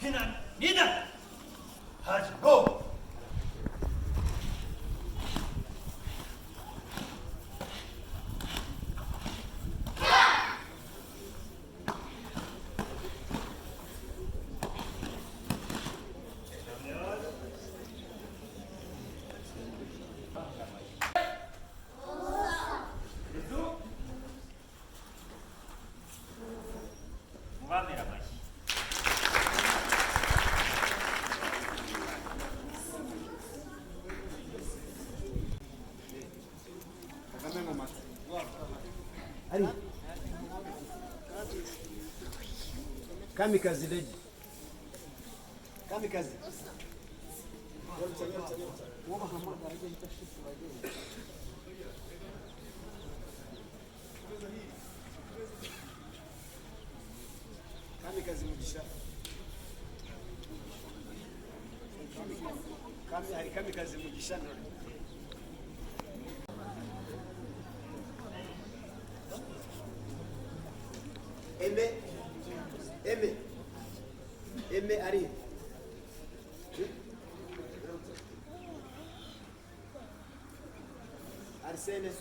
피난 니다. 가지고. 무감이라 마시. Ari. Kamikazi lady. Kamikazi. Kamikazi Mugisha. Kamikazi Mugisha. Eme ari. Arsene.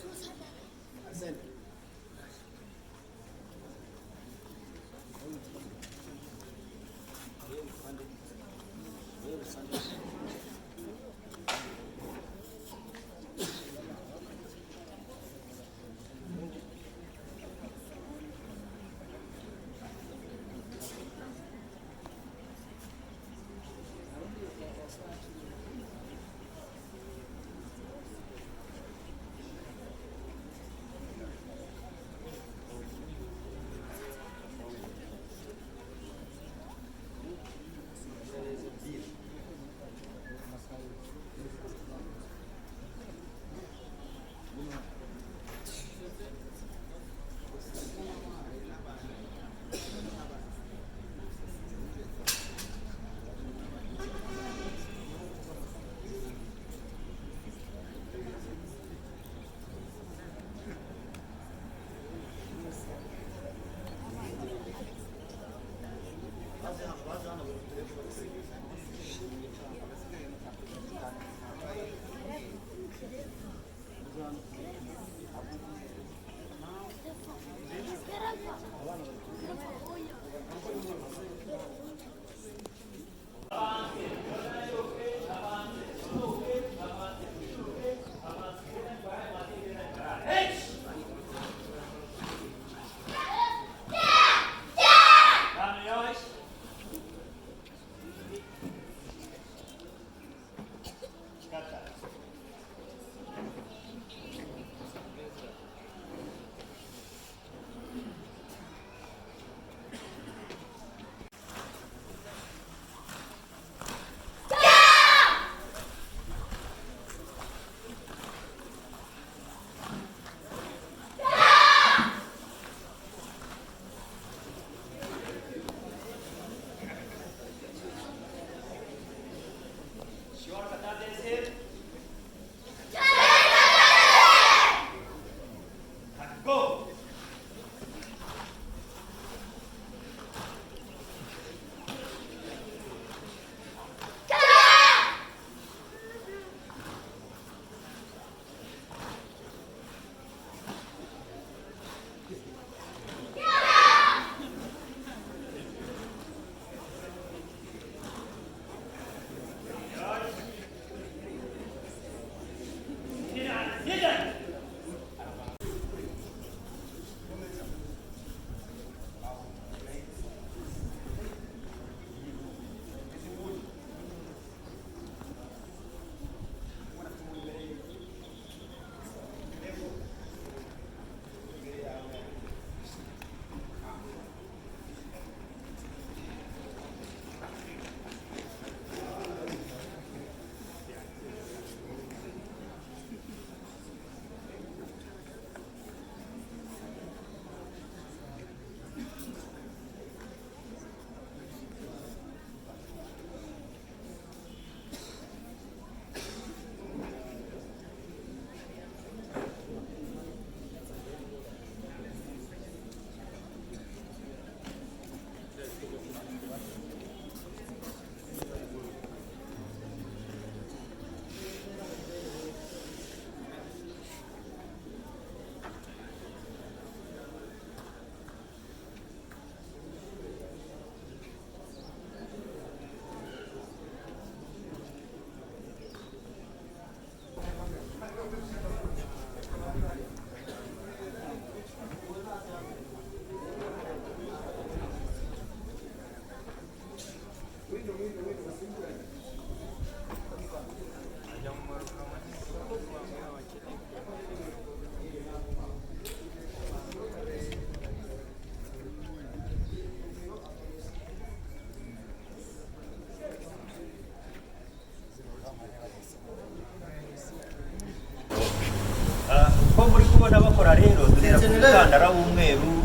mukandara w'umweru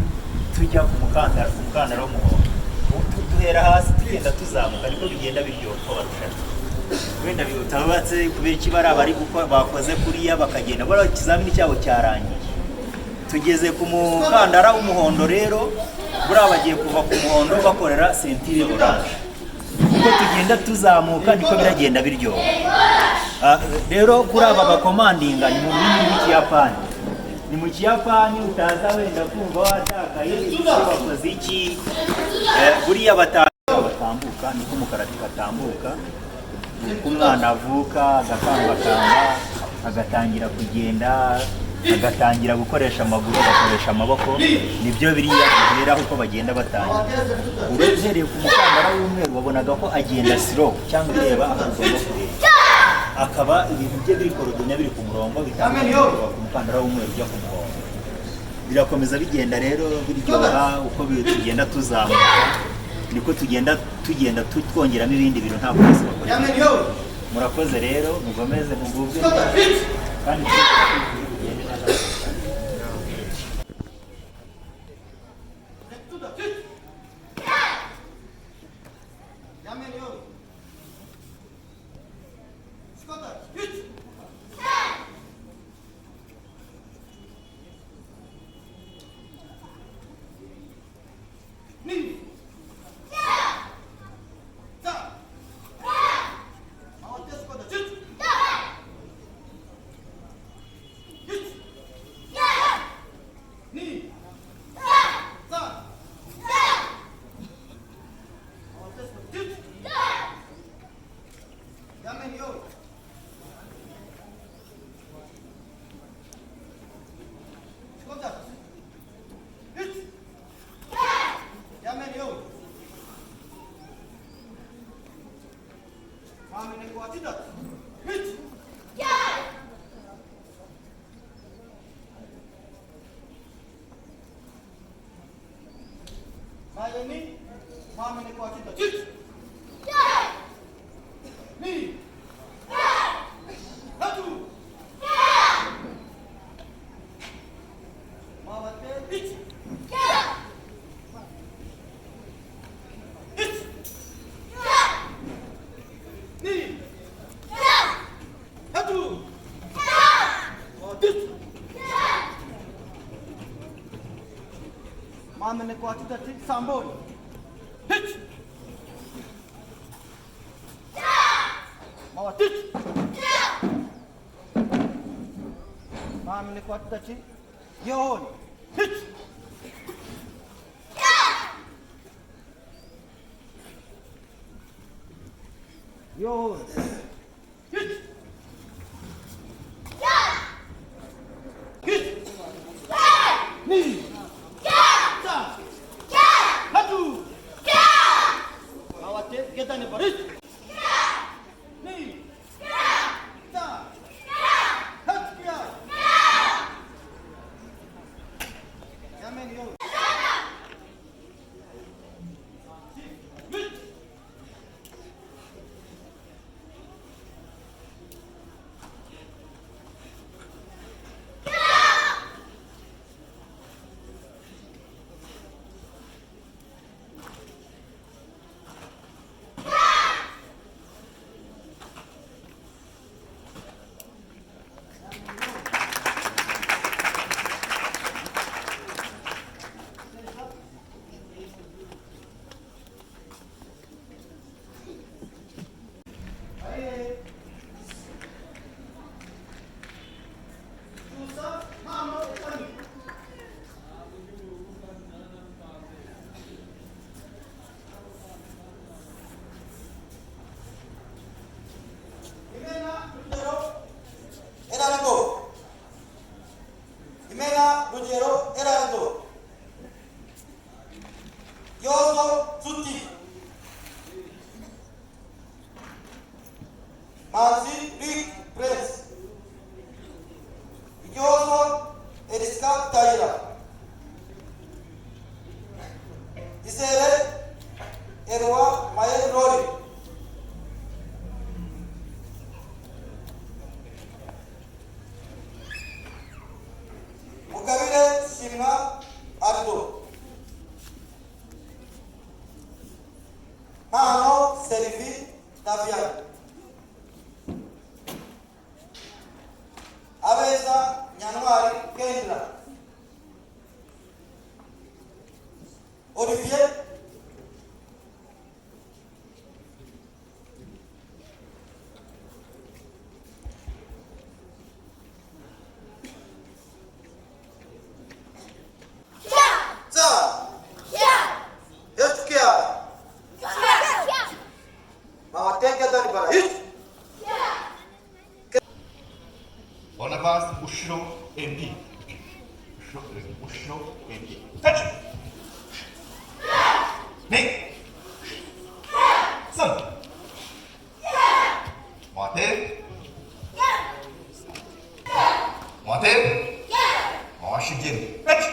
tujya ku mukandara w'umuhondo. Duhera hasi tugenda tuzamuka niko bigenda biryoha uko barushanwa. Wenda bitabatse kubera ikibara bari gukora bakoze kuriya bakagenda bara ikizamini cyabo cyarangiye. Tugeze ku mukandara w'umuhondo rero buriya bagiye kuva ku muhondo bakorera sentire orange. Uko tugenda tuzamuka niko biragenda biryoha. Rero kuri aba bakomandinga ni mu rurimi rw'Ikiyapani. Ni mu Kiyapani utaza wenda kumva watakaye bakoze iki. Buriya batambuka niko umukarati batambuka. Umwana avuka agakambakamba agatangira kugenda agatangira gukoresha amaguru agakoresha amaboko nibyo biriya biheraho uko bagenda batangira. Urehereye ku mukandara w'umweru wabonaga ko agenda slow cyangwa ureba ahubwo akaba ibintu bye biri korodona biri ku murongo bitandukanye ku mukandara w'umweru ujya ku murongo. Birakomeza bigenda rero biryoha uko tugenda tuzamuka niko tugenda twongeramo ibindi bintu ntabwo bose bakora. Murakoze rero mugomeze mugubwe kandi Mamene kwa tita samboni. Hit. Mawa hit. Mamene kwa tita yon. Hit. Yon. Hit. Hit. Ni. Get on the body. Knee. Down. Hut. Yamen yo. Ardo. Hano Servi Davian. Abeza Nyanwari Kendra. Olivier Barnabas Bushro MP. Bushro MP. Touch! Nick! Son! Martin! Martin! Washington. Touch!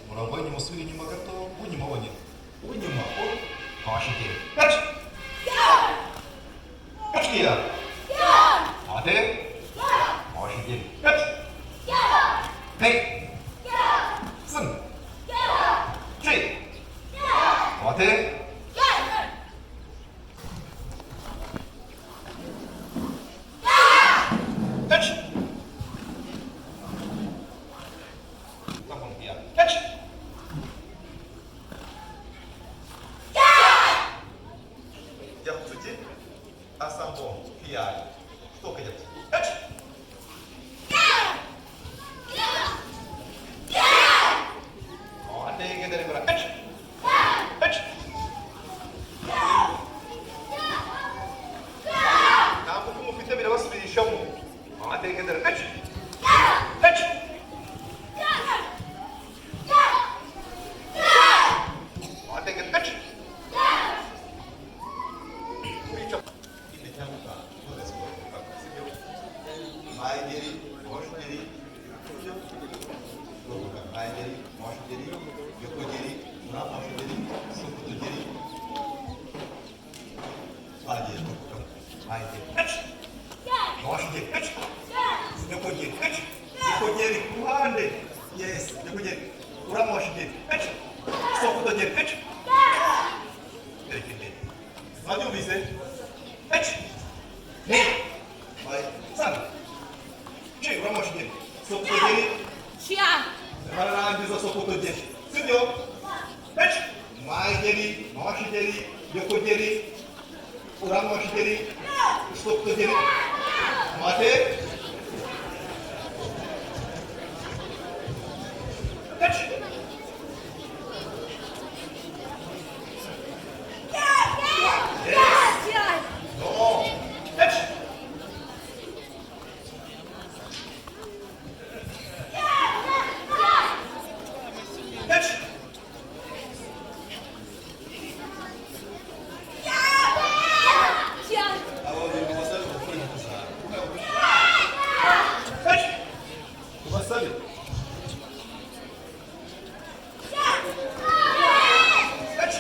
Муравой не мусули, не моготов, будем его нет. Будем его. Washington. Touch! Touch here. Martin. Washington. Touch. Nick. Son. Three. Martin. Touch. Someone here. Touch. Здравствуйте. Ассамблон. Пиар. Что хотят? Touch. Ande que dari berat. Touch. Touch. Kamu kamu kita bila masuk di show. Ande que dari touch. Touch. Ande que touch. Maideri, Moshideri, Maideri, Moshideri, Yokoderi, Moshideri, Sukuteri, Maideri, Maideri, Moshideri, Yokoderi, Yokoderi, Kuhande, yes, Yokoderi, Moshideri, Sukuteri, What do we say? Hey, my son. Che, Ramoshkin. Sokoteri. Chia. Marana is a Sokoteri. Senor. Fetch. My deri, Moshideri, Yokoderi, Ramoshideri, Sokoteri. Mate. Fetch. No. Fetch. Fetch. Fetch. Basali. Fetch.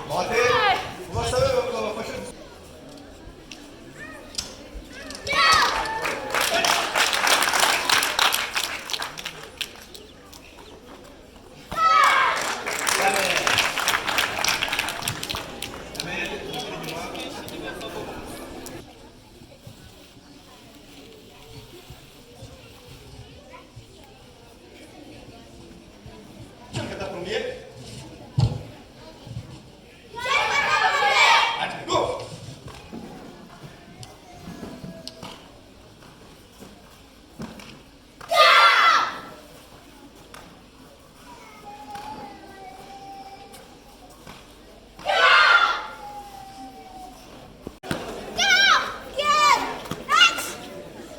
Mate. Basali. Fashion. Kita premier. And go.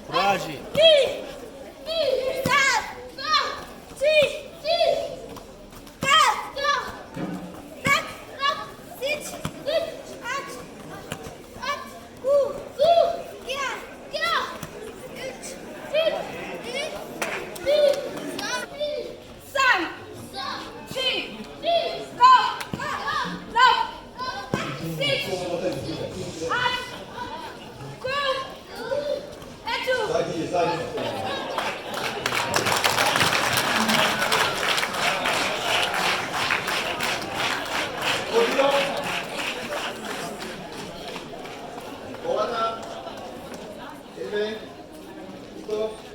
Coragem. Oana, Eve, Ito,